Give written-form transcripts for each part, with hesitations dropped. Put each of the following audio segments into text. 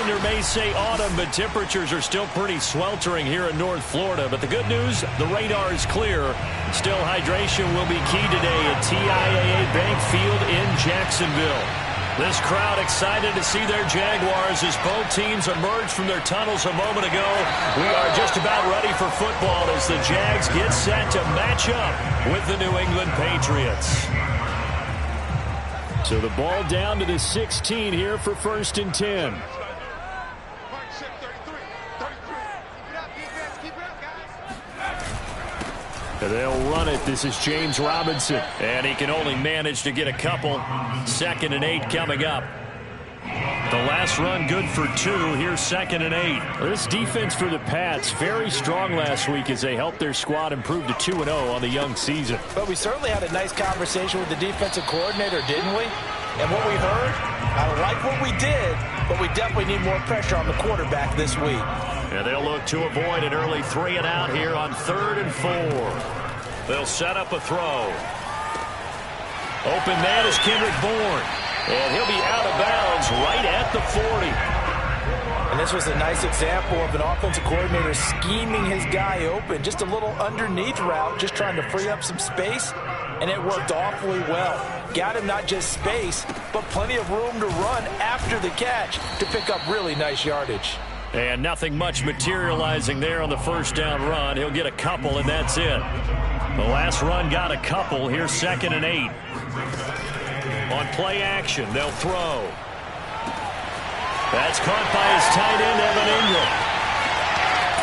calendar may say autumn, but temperatures are still pretty sweltering here in North Florida. But the good news, the radar is clear. Still, hydration will be key today at TIAA Bank Field in Jacksonville. This crowd excited to see their Jaguars as both teams emerged from their tunnels a moment ago. We are just about ready for football as the Jags get set to match up with the New England Patriots. So the ball down to the 16 here for 1st and 10. They'll run it. This is James Robinson. And he can only manage to get a couple. 2nd and 8 coming up. The last run good for 2. Here's 2nd and 8. This defense for the Pats very strong last week as they helped their squad improve to 2-0 on the young season. But we certainly had a nice conversation with the defensive coordinator, didn't we? And what we heard, I like what we did, but we definitely need more pressure on the quarterback this week. And they'll look to avoid an early 3 and out here on 3rd and 4. They'll set up a throw. Open man is Kendrick Bourne. And he'll be out of bounds right at the 40. And this was a nice example of an offensive coordinator scheming his guy open. Just a little underneath route, just trying to free up some space. And it worked awfully well. Got him not just space, but plenty of room to run after the catch to pick up really nice yardage. And nothing much materializing there on the 1st down run. He'll get a couple, and that's it. The last run got a couple. Here's 2nd and 8. On play action, they'll throw. That's caught by his tight end, Evan Ingram.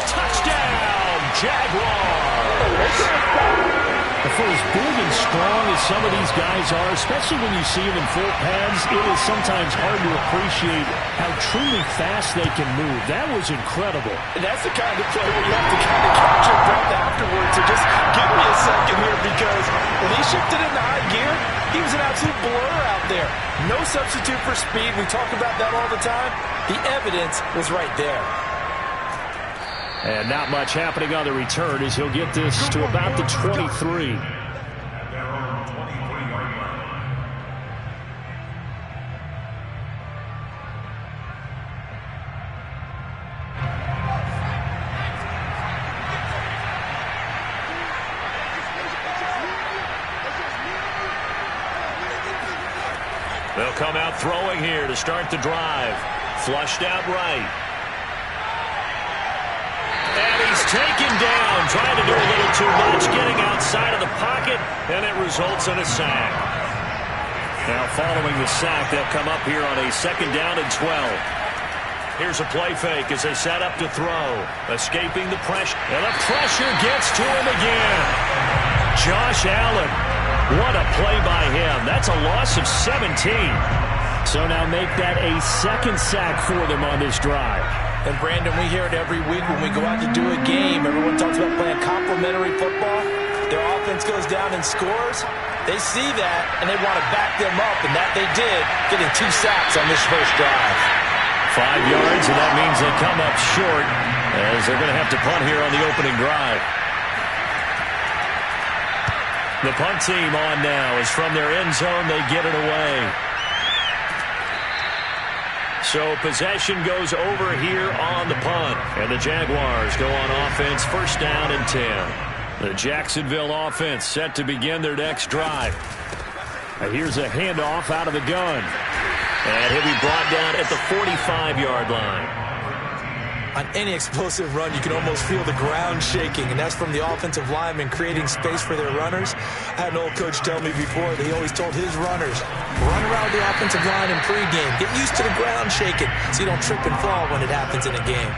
Touchdown, Jaguars! For as big and strong as some of these guys are, especially when you see them in full pads, it is sometimes hard to appreciate how truly fast they can move. That was incredible. And that's the kind of play where you have to kind of catch your breath afterwards. So just give me a second here, because when he shifted into high gear, he was an absolute blur out there. No substitute for speed. We talk about that all the time. The evidence was right there. And not much happening on the return as he'll get this to about the 23. They'll come out throwing here to start the drive. Flushed out right. And he's taken down, trying to do a little too much, getting outside of the pocket, and it results in a sack. Now following the sack, they'll come up here on a 2nd down and 12. Here's a play fake as they set up to throw. Escaping the pressure, and the pressure gets to him again. Josh Allen, what a play by him. That's a loss of 17. So now make that a 2nd sack for them on this drive. And, Brandon, we hear it every week when we go out to do a game. Everyone talks about playing complementary football. Their offense goes down and scores. They see that, and they want to back them up, and that they did, getting 2 sacks on this first drive. 5 yards, and that means they come up short as they're going to have to punt here on the opening drive. The punt team on now is from their end zone. They get it away. So possession goes over here on the punt. And the Jaguars go on offense, 1st down and 10. The Jacksonville offense set to begin their next drive. Here's a handoff out of the gun. And he'll be brought down at the 45-yard line. On any explosive run, you can almost feel the ground shaking, and that's from the offensive linemen creating space for their runners. I had an old coach tell me before that he always told his runners, run around the offensive line in pregame. Get used to the ground shaking so you don't trip and fall when it happens in a game.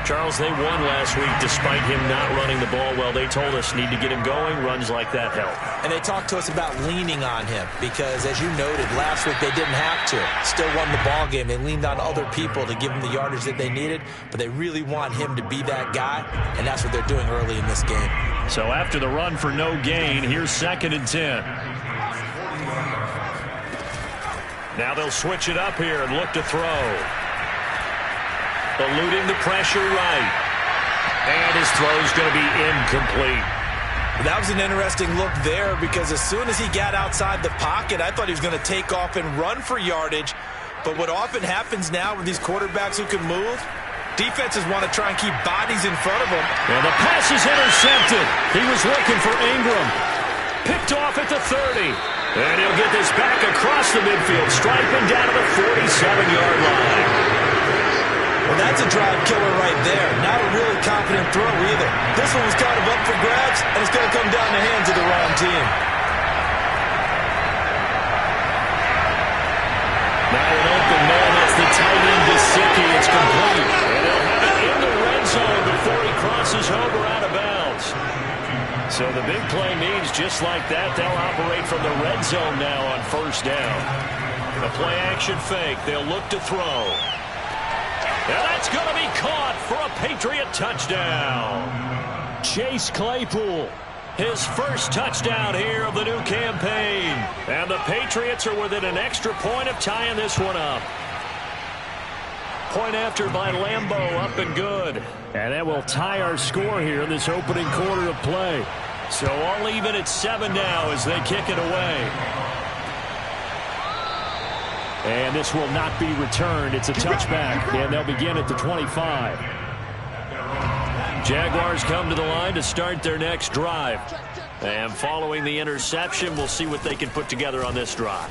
Charles, they won last week despite him not running the ball well. They told us need to get him going. Runs like that help. And they talked to us about leaning on him because, as you noted, last week they didn't have to. Still won the ball game. They leaned on other people to give them the yardage that they needed, but they really want him to be that guy, and that's what they're doing early in this game. So after the run for no gain, here's 2nd and 10. Now they'll switch it up here and look to throw. Eluding the pressure right. And his throw's going to be incomplete. That was an interesting look there because as soon as he got outside the pocket, I thought he was going to take off and run for yardage. But what often happens now with these quarterbacks who can move, defenses want to try and keep bodies in front of them. And the pass is intercepted. He was looking for Ingram. Picked off at the 30. And he'll get this back across the midfield, striping down to the 47-yard line. Well, that's a drive killer right there. Not a really confident throw either. This one was kind of up for grabs, and it's going to come down the hands of the wrong team. Now an open man. That's the tight end Gesicki. It's complete. And he'll have it in the red zone before he crosses over out of bounds. So the big play means just like that, they'll operate from the red zone now on first down. The play action fake. They'll look to throw. And that's going to be caught for a Patriot touchdown. Chase Claypool, his first touchdown here of the new campaign. And the Patriots are within an extra point of tying this one up. Point after by Lambeau, up and good. And that will tie our score here in this opening quarter of play. So all even at 7 now as they kick it away. And this will not be returned. It's a touchback, and they'll begin at the 25. Jaguars come to the line to start their next drive. And following the interception, we'll see what they can put together on this drive.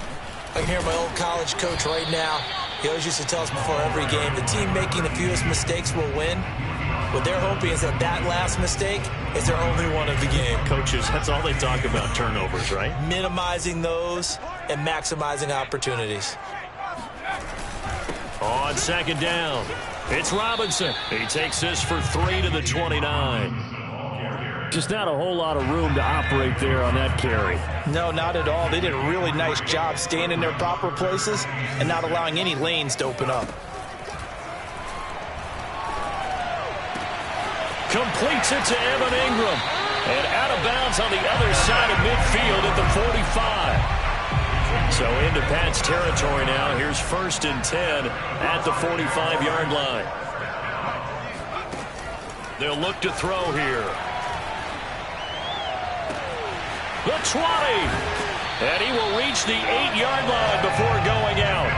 I can hear my old college coach right now. He always used to tell us before every game, the team making the fewest mistakes will win. What they're hoping is that that last mistake is their only one of the game. Coaches, that's all they talk about, turnovers, right? Minimizing those and maximizing opportunities. On second down, it's Robinson. He takes this for 3 to the 29. Just not a whole lot of room to operate there on that carry. No, not at all. They did a really nice job staying in their proper places and not allowing any lanes to open up. Completes it to Evan Ingram. And out of bounds on the other side of midfield at the 45. So into Pat's territory now. Here's 1st and 10 at the 45-yard line. They'll look to throw here. The 20. And he will reach the 8-yard line before going out.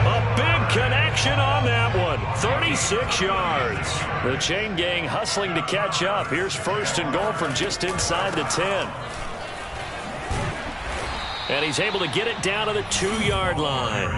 A big connection on that one. 36 yards. The chain gang hustling to catch up. Here's 1st and goal from just inside the 10. And he's able to get it down to the 2-yard line.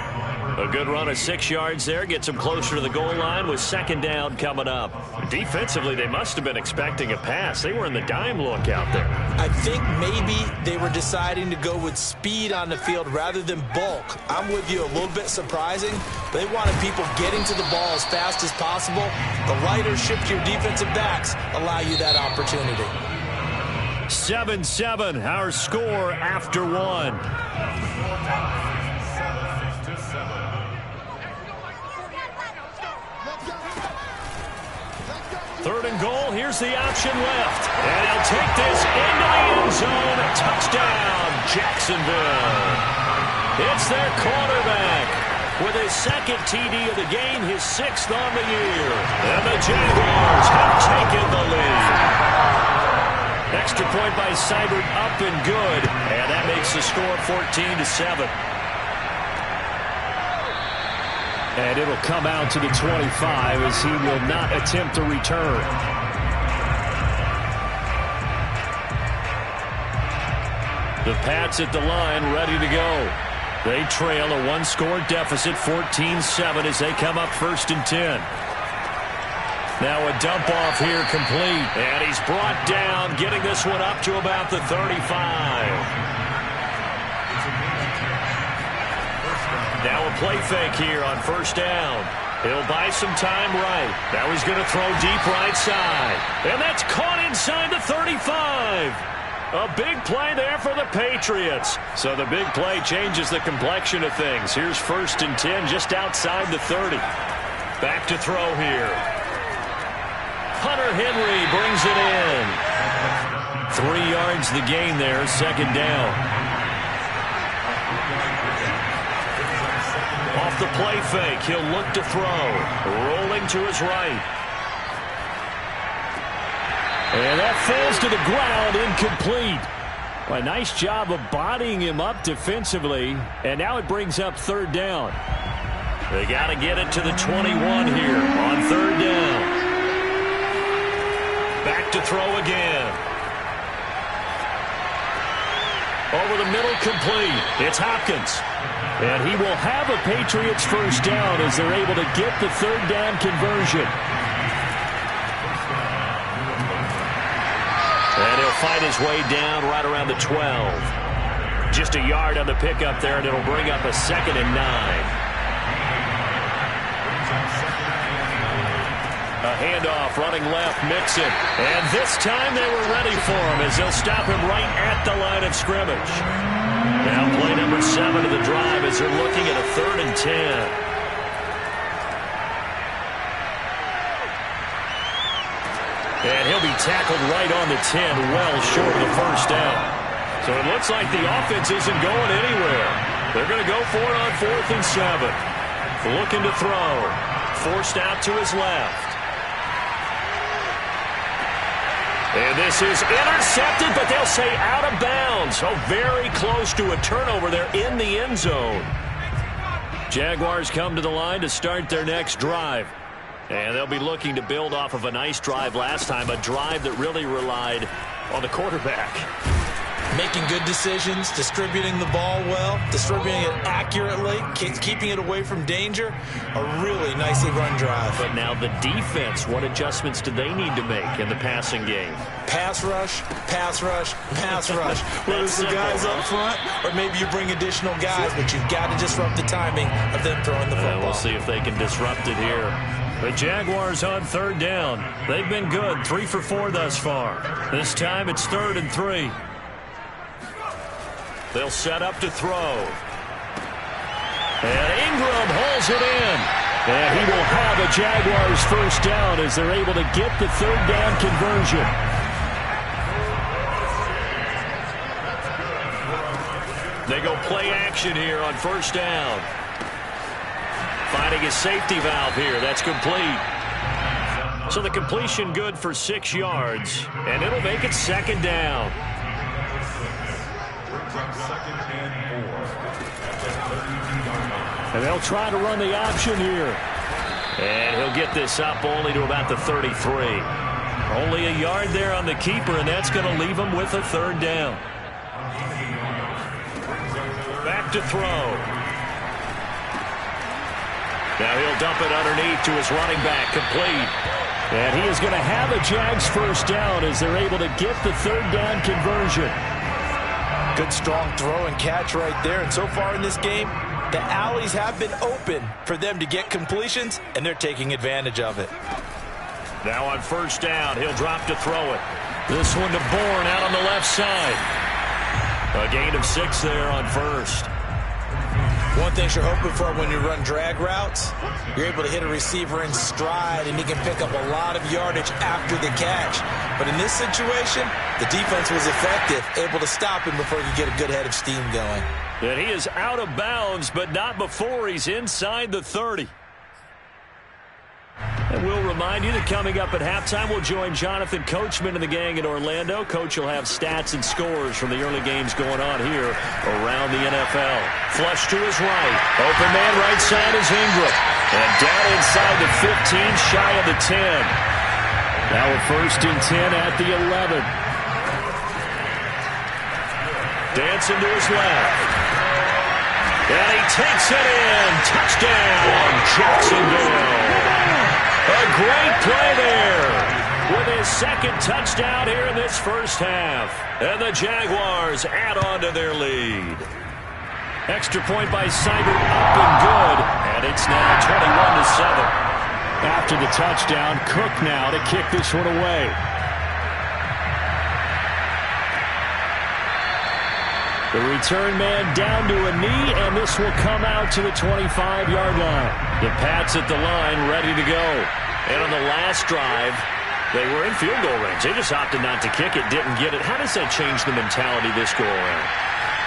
A good run of 6 yards there. Gets him closer to the goal line with 2nd down coming up. Defensively, they must have been expecting a pass. They were in the dime look out there. I think maybe they were deciding to go with speed on the field rather than bulk. I'm with you, a little bit surprising. They wanted people getting to the ball as fast as possible. The lighter shiftier defensive backs allow you that opportunity. 7-7, our score after 1. Third and goal, here's the option left. And he'll take this into the end zone. Touchdown, Jacksonville. It's their quarterback with his 2nd TD of the game, his 6th on the year. And the Jaguars have taken the lead. Extra point by Seibert, up and good. And that makes the score 14-7. And it'll come out to the 25 as he will not attempt a return. The Pats at the line, ready to go. They trail a 1-score deficit, 14-7, as they come up 1st and 10. Now a dump off here complete. And he's brought down, getting this one up to about the 35. Now a play fake here on 1st down. He'll buy some time right. Now he's going to throw deep right side. And that's caught inside the 35. A big play there for the Patriots. So the big play changes the complexion of things. Here's 1st and 10 just outside the 30. Back to throw here. Hunter Henry brings it in. 3 yards the gain there, 2nd down. Off the play fake, he'll look to throw. Rolling to his right. And that falls to the ground, incomplete. A nice job of bodying him up defensively. And now it brings up 3rd down. They got to get it to the 21 here on third down. Back to throw again. Over the middle, complete. It's Hopkins. And he will have a Patriots first down as they're able to get the third down conversion. And he'll fight his way down right around the 12. Just a yard on the pickup there, and it'll bring up a 2nd and 9. A handoff running left, Mixon. And this time they were ready for him as they'll stop him right at the line of scrimmage. Now play number 7 of the drive as they're looking at a 3rd and 10. And he'll be tackled right on the 10, well short of the first down. So it looks like the offense isn't going anywhere. They're going to go for it on 4th and 7. Looking to throw. Forced out to his left. And this is intercepted, but they'll say out of bounds. So very close to a turnover there in the end zone. Jaguars come to the line to start their next drive. And they'll be looking to build off of a nice drive last time, a drive that really relied on the quarterback. Making good decisions, distributing the ball well, distributing it accurately, keeping it away from danger. A really nicely run drive. But now the defense, what adjustments do they need to make in the passing game? Pass rush, pass rush, pass rush. Whether it's the guys up front or maybe you bring additional guys, but you've got to disrupt the timing of them throwing the football. We'll see if they can disrupt it here. The Jaguars on 3rd down. They've been good, 3 for 4 thus far. This time it's 3rd and 3. They'll set up to throw. And Ingram holds it in. And he will have a Jaguars first down as they're able to get the 3rd down conversion. They go play action here on 1st down. Finding a safety valve here. That's complete. So the completion good for 6 yards. And it'll make it 2nd down. And they'll try to run the option here. And he'll get this up only to about the 33. Only a yard there on the keeper, and that's going to leave him with a 3rd down. Back to throw. Now he'll dump it underneath to his running back, complete. And he is going to have a Jags first down as they're able to get the 3rd down conversion. Good strong throw and catch right there. And so far in this game, the alleys have been open for them to get completions, and they're taking advantage of it. Now on 1st down, he'll drop to throw it. This one to Bourne out on the left side. A gain of 6 there on 1st. One thing you're hoping for when you run drag routes, you're able to hit a receiver in stride, and he can pick up a lot of yardage after the catch. But in this situation, the defense was effective, able to stop him before he could get a good head of steam going. And he is out of bounds, but not before he's inside the 30. And we'll remind you that coming up at halftime, we'll join Jonathan Coachman and the gang in Orlando. Coach will have stats and scores from the early games going on here around the NFL. Flush to his right. Open man right side is Ingram. And down inside the 15, shy of the 10. Now a 1st and 10 at the 11. Dancing to his left. And he takes it in. Touchdown, Jacksonville. A great play there with his 2nd touchdown here in this first half. And the Jaguars add on to their lead. Extra point by Seibert up and good. And it's now 21-7. After the touchdown, Cook now to kick this one away. The return man down to a knee, and this will come out to the 25-yard line. The Pats at the line, ready to go. And on the last drive, they were in field goal range. They just opted not to kick it, didn't get it. How does that change the mentality this go-around?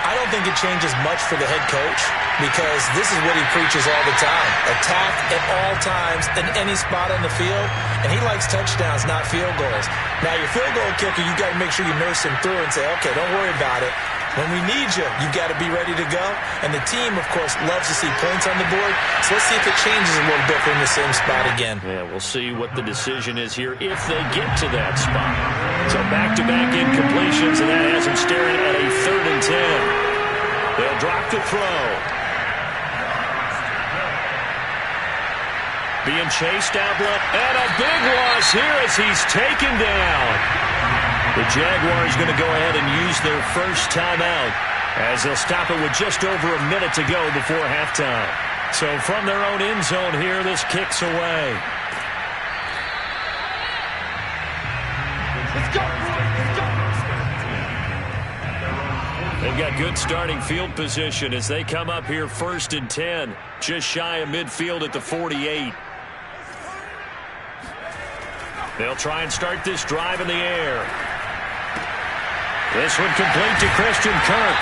I don't think it changes much for the head coach because this is what he preaches all the time. Attack at all times in any spot on the field, and he likes touchdowns, not field goals. Now, your field goal kicker, you got to make sure you nurse him through and say, okay, don't worry about it. When we need you, you've got to be ready to go. And the team, of course, loves to see points on the board. So let's see if it changes a little bit from the same spot again. Yeah, we'll see what the decision is here if they get to that spot. So back-to-back incompletions, and that has them staring at a 3rd and 10. They'll drop to throw. Being chased out left, and a big loss here as he's taken down. The Jaguars going to go ahead and use their first timeout as they'll stop it with just over a minute to go before halftime. So from their own end zone here, this kicks away. Let's go. They've got good starting field position as they come up here 1st and 10, just shy of midfield at the 48. They'll try and start this drive in the air. This one complete to Christian Kirk.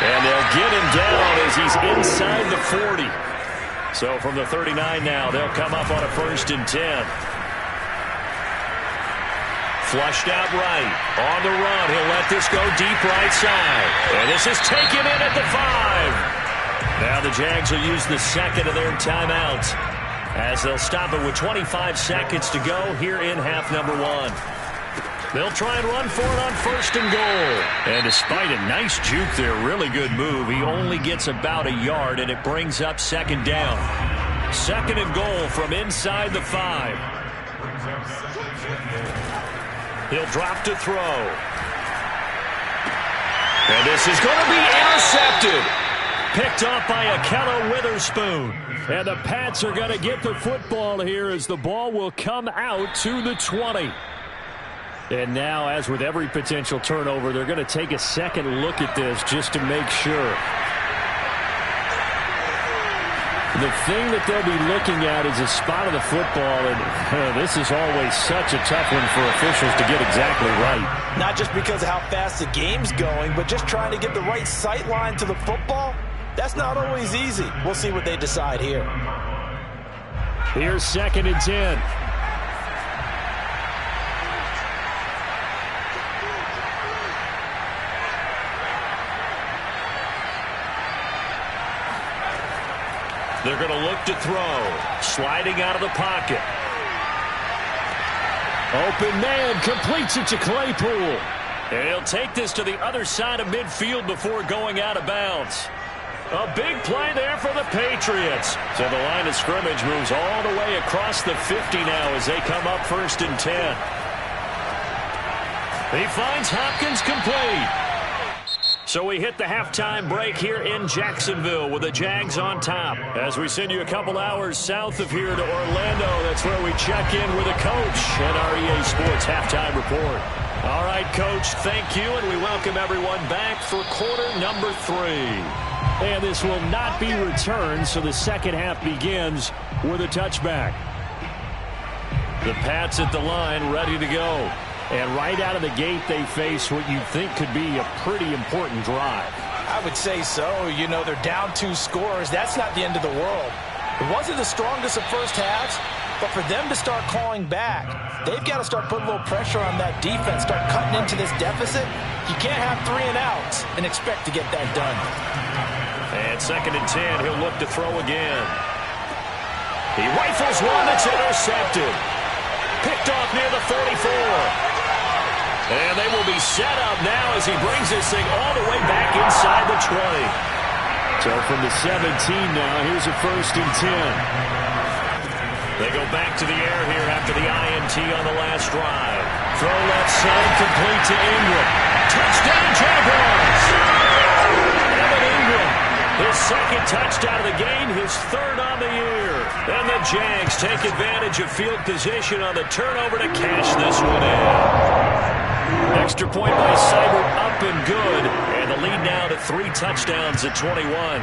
And they'll get him down as he's inside the 40. So from the 39 now, they'll come up on a 1st and 10. Flushed out right. On the run. He'll let this go deep right side. And this is taken in at the 5. Now the Jags will use the second of their timeouts as they'll stop it with 25 seconds to go here in half number 1. They'll try and run for it on 1st and goal. And despite a nice juke there, really good move, he only gets about a yard, and it brings up 2nd down. 2nd and goal from inside the 5. He'll drop to throw. And this is going to be intercepted. Picked off by Akello Witherspoon. And the Pats are going to get the football here as the ball will come out to the 20. And now, as with every potential turnover, they're going to take a second look at this just to make sure. The thing that they'll be looking at is a spot of the football, and this is always such a tough one for officials to get exactly right. Not just because of how fast the game's going, but just trying to get the right sight line to the football. That's not always easy. We'll see what they decide here. Here's 2nd and 10. They're going to look to throw. Sliding out of the pocket. Open man completes it to Claypool. And he'll take this to the other side of midfield before going out of bounds. A big play there for the Patriots. So the line of scrimmage moves all the way across the 50 now as they come up 1st and 10. He finds Hopkins complete. So we hit the halftime break here in Jacksonville with the Jags on top. As we send you a couple hours south of here to Orlando, that's where we check in with a coach at our EA Sports Halftime Report. All right, Coach, thank you, and we welcome everyone back for quarter number 3. And this will not be returned, so the second half begins with a touchback. The Pats at the line, ready to go. And right out of the gate, they face what you'd think could be a pretty important drive. I would say so. You know, they're down 2 scores. That's not the end of the world. It wasn't the strongest of first halves, but for them to start clawing back, they've got to start putting a little pressure on that defense, start cutting into this deficit. You can't have 3 and outs and expect to get that done. And 2nd and 10, he'll look to throw again. He rifles one that's intercepted. Picked off near the 44. And they will be set up now as he brings this thing all the way back inside the 20. So from the 17 now, here's a 1st and 10. They go back to the air here after the INT on the last drive. Throw left side, complete to Ingram. Touchdown, Jaguars! Evan Ingram, his 2nd touchdown of the game, his 3rd on the year. And the Jags take advantage of field position on the turnover to cash this one in. Extra point by Seibert, up and good. And the lead now to 3 touchdowns at 21.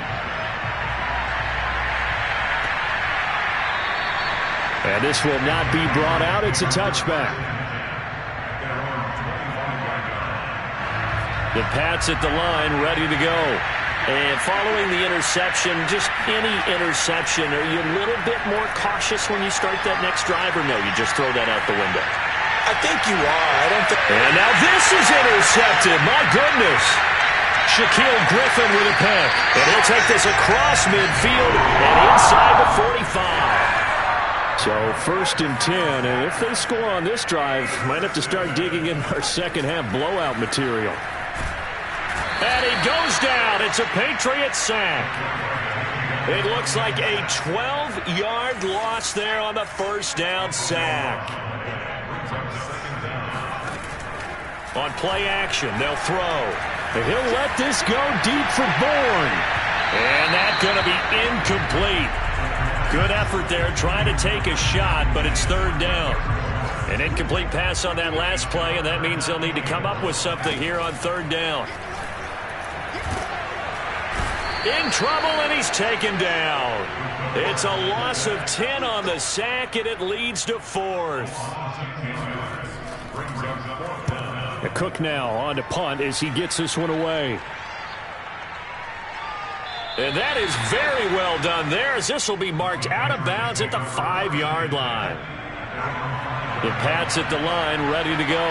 And this will not be brought out. It's a touchback. The Pats at the line, ready to go. And following the interception, just any interception, are you a little bit more cautious when you start that next drive, or no, you just throw that out the window? I think you are. I don't think. And now this is intercepted. My goodness. Shaquille Griffin with a pick. And he'll take this across midfield and inside the 45. So 1st and 10, and if they score on this drive, might have to start digging in our second-half blowout material. And he goes down. It's a Patriots sack. It looks like a 12-yard loss there on the 1st down sack. On play action, they'll throw. And he'll let this go deep for Bourne. And that's going to be incomplete. Good effort there, trying to take a shot, but it's 3rd down. An incomplete pass on that last play, and that means they'll need to come up with something here on 3rd down. In trouble, and he's taken down. It's a loss of 10 on the sack, and it leads to 4th. Cook now on to punt as he gets this one away. And that is very well done there, as this will be marked out of bounds at the 5-yard line. The Pats at the line, ready to go.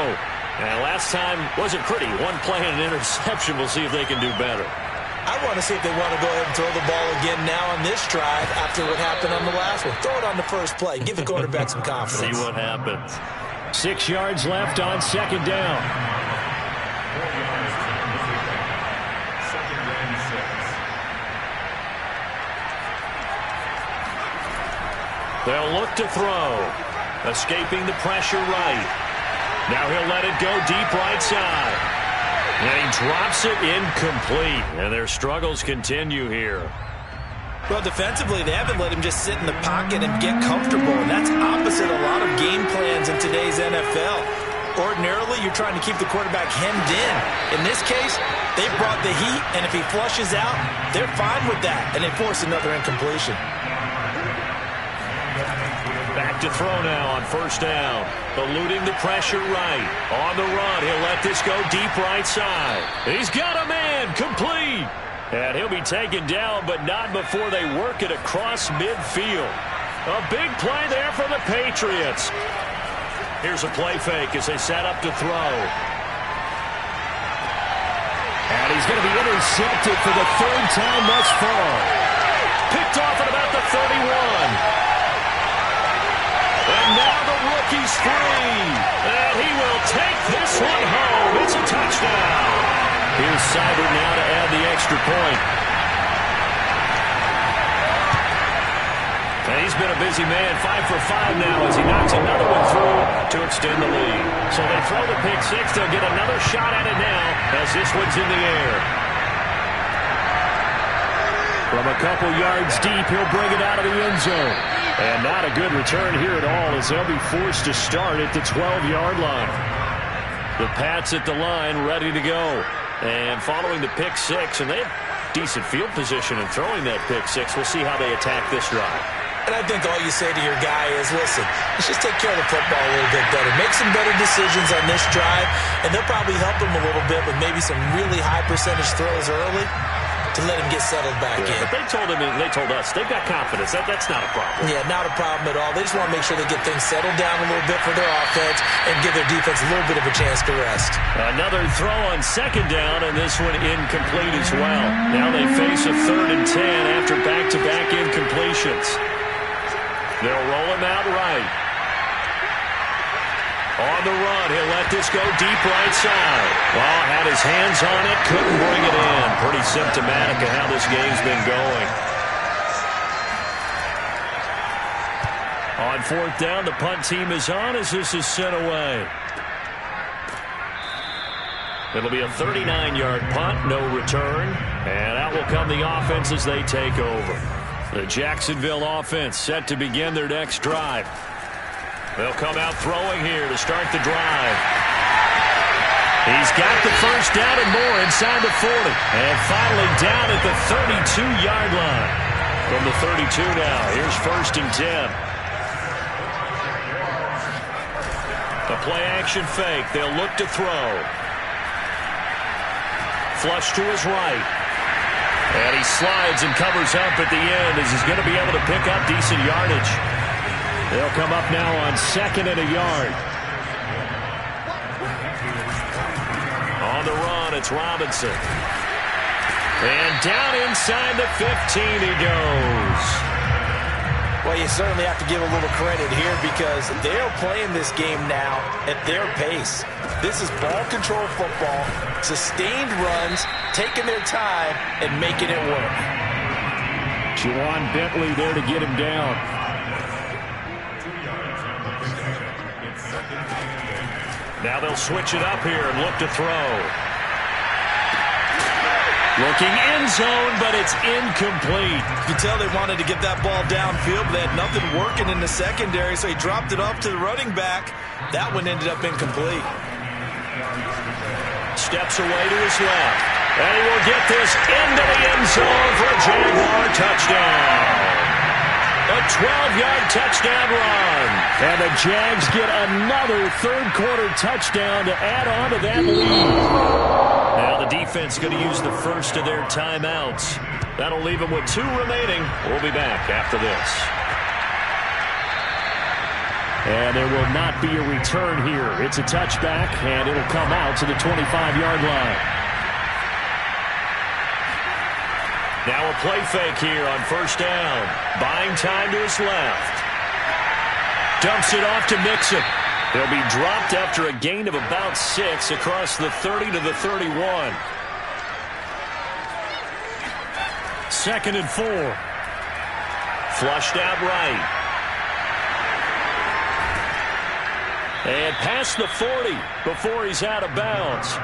And last time wasn't pretty. One play and an interception. We'll see if they can do better. I want to see if they want to go ahead and throw the ball again now on this drive after what happened on the last one. Throw it on the first play. Give the quarterback some confidence. See what happens. 6 yards left on 2nd down. They'll look to throw. Escaping the pressure right. Now he'll let it go deep right side. And he drops it incomplete. And their struggles continue here. Well, defensively, they haven't let him just sit in the pocket and get comfortable. And that's opposite a lot of game plans in today's NFL. Ordinarily, you're trying to keep the quarterback hemmed in. In this case, they brought the heat, and if he flushes out, they're fine with that. And they force another incompletion. Back to throw now on 1st down. Eluding the pressure right. On the run, he'll let this go deep right side. He's got a man, complete. And he'll be taken down, but not before they work it across midfield. A big play there for the Patriots. Here's a play fake as they set up to throw. And he's going to be intercepted for the 3rd time thus far. Picked off at about the 31. And now the rookie's free. And he will take this one home. It's a touchdown. Here's Seibert now to add the extra point. And he's been a busy man, 5 for 5 now as he knocks another one through to extend the lead. So they throw the pick six. They'll get another shot at it now as this one's in the air. From a couple yards deep, he'll bring it out of the end zone. And not a good return here at all as they'll be forced to start at the 12-yard line. The Pats at the line ready to go. And following the pick six, and they have decent field position in throwing that pick six. We'll see how they attack this drive. And I think all you say to your guy is, listen, let's just take care of the football a little bit better. Make some better decisions on this drive, and they'll probably help him a little bit with maybe some really high percentage throws early to let him get settled back in. But they told him, and they told us, they've got confidence. That's not a problem. Yeah, not a problem at all. They just want to make sure they get things settled down a little bit for their offense and give their defense a little bit of a chance to rest. Another throw on 2nd down, and this one incomplete as well. Now they face a 3rd and 10 after back-to-back incompletions. They'll roll him out right. On the run, he'll let this go deep right side. Well, had his hands on it, couldn't bring it in. Pretty symptomatic of how this game's been going. On 4th down, the punt team is on as this is sent away. It'll be a 39-yard punt, no return. And out will come the offense as they take over. The Jacksonville offense set to begin their next drive. They'll come out throwing here to start the drive. He's got the first down and more inside the 40. And finally down at the 32-yard line. From the 32 now, here's 1st and 10. A play-action fake. They'll look to throw. Flush to his right. And he slides and covers up at the end as he's going to be able to pick up decent yardage. They'll come up now on 2nd and a yard. On the run, it's Robinson. And down inside the 15 he goes. Well, you certainly have to give a little credit here because they're playing this game now at their pace. This is ball control football, sustained runs, taking their time, and making it work. Juwan Bentley there to get him down. Now they'll switch it up here and look to throw. Looking end zone, but it's incomplete. You can tell they wanted to get that ball downfield, but they had nothing working in the secondary, so he dropped it off to the running back. That one ended up incomplete. Steps away to his left. And he will get this into the end zone for a Jaguar touchdown. A 12-yard touchdown run. And the Jags get another third-quarter touchdown to add on to that lead. Now the defense going to use the first of their timeouts. That'll leave them with 2 remaining. We'll be back after this. And there will not be a return here. It's a touchback, and it'll come out to the 25-yard line. Now a play fake here on first down. Buying time to his left. Dumps it off to Mixon. He'll be dropped after a gain of about 6 across the 30 to the 31. 2nd and 4. Flushed out right. And past the 40 before he's out of bounds.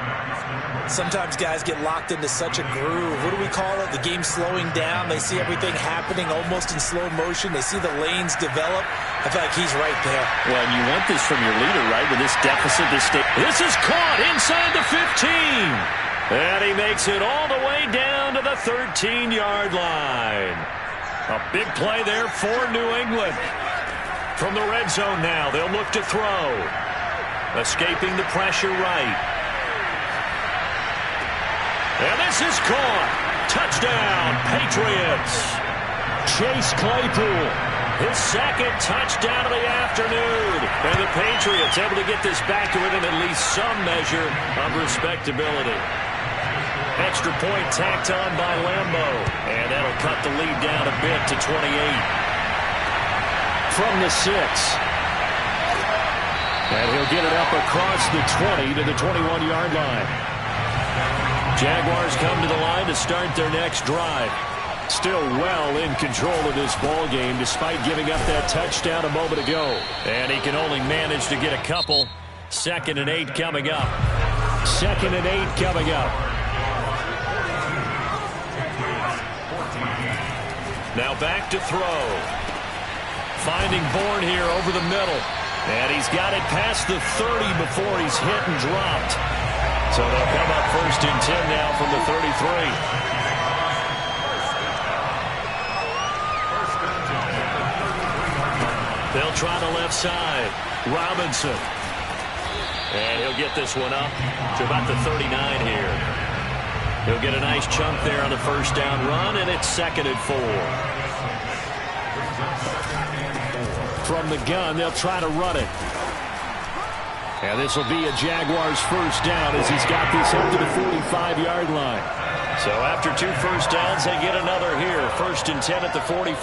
Sometimes guys get locked into such a groove. What do we call it? The game's slowing down. They see everything happening almost in slow motion. They see the lanes develop. I feel like he's right there. Well, and you want this from your leader, right? With this deficit, this is caught inside the 15. And he makes it all the way down to the 13-yard line. A big play there for New England. From the red zone now, they'll look to throw. Escaping the pressure right. And this is caught. Touchdown, Patriots. Chase Claypool, his 2nd touchdown of the afternoon. And the Patriots able to get this back to within at least some measure of respectability. Extra point tacked on by Lambo. And that'll cut the lead down a bit to 28. From the 6. And he'll get it up across the 20 to the 21-yard line. Jaguars come to the line to start their next drive. Still well in control of this ball game despite giving up that touchdown a moment ago. And he can only manage to get a couple. 2nd and 8 coming up. 2nd and 8 coming up. Now back to throw. Finding Bourne here over the middle. And he's got it past the 30 before he's hit and dropped. So they'll come up 1st and 10 now from the 33. They'll try the left side. Robinson. And he'll get this one up to about the 39 here. He'll get a nice chunk there on the first down run, and it's 2nd and 4. From the gun, they'll try to run it. And this will be a Jaguars first down as he's got this up to the 45-yard line. So after 2 first downs, they get another here. 1st and 10 at the 45.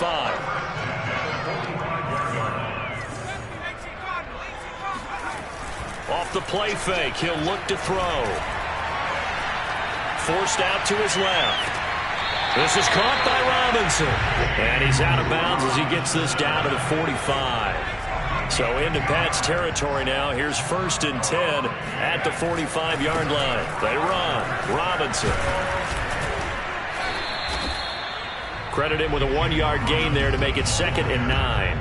Off the play fake, he'll look to throw. Forced out to his left. This is caught by Robinson. And he's out of bounds as he gets this down to the 45. So into Pat's territory now. Here's 1st and 10 at the 45-yard line. They run. Robinson. Credit him with a 1-yard gain there to make it 2nd and 9.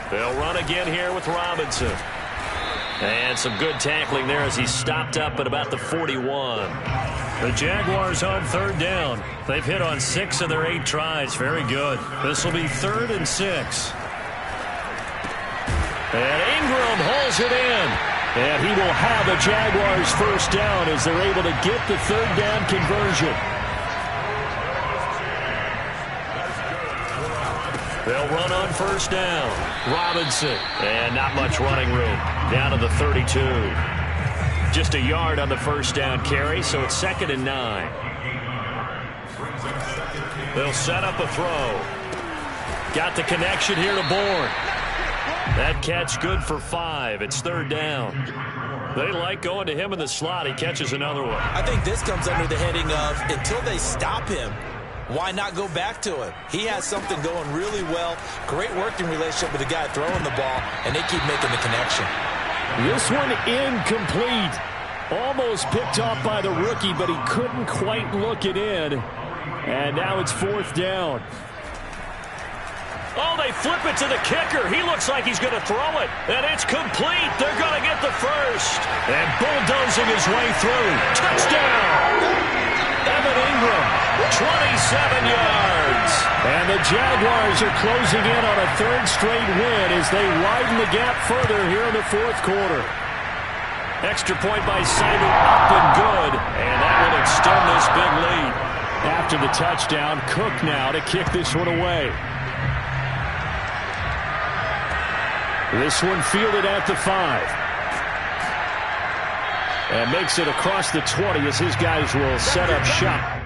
They'll run again here with Robinson. And some good tackling there as he's stopped up at about the 41. The Jaguars on 3rd down. They've hit on 6 of their 8 tries. Very good. This will be 3rd and 6. And Ingram holds it in. And he will have a Jaguars first down as they're able to get the 3rd down conversion. They'll run on first down. Robinson. And not much running room. Down to the 32. Just a yard on the first down carry, so it's 2nd and 9. They'll set up a throw. Got the connection here to Bourne. That catch good for 5. It's 3rd down. They like going to him in the slot. He catches another one. I think this comes under the heading of until they stop him, why not go back to him? He has something going really well. Great working relationship with the guy throwing the ball, and they keep making the connection. This one incomplete. Almost picked off by the rookie, but he couldn't quite look it in. And now it's 4th down. Oh, they flip it to the kicker. He looks like he's going to throw it. And it's complete. They're going to get the first. And bulldozing his way through. Touchdown! Evan Ingram, 27 yards. And the Jaguars are closing in on a 3rd straight win as they widen the gap further here in the 4th quarter. Extra point by Simon, up and good. And that will extend this big lead. After the touchdown, Cook now to kick this one away. This one fielded at the 5. And makes it across the 20 as his guys will set up shop.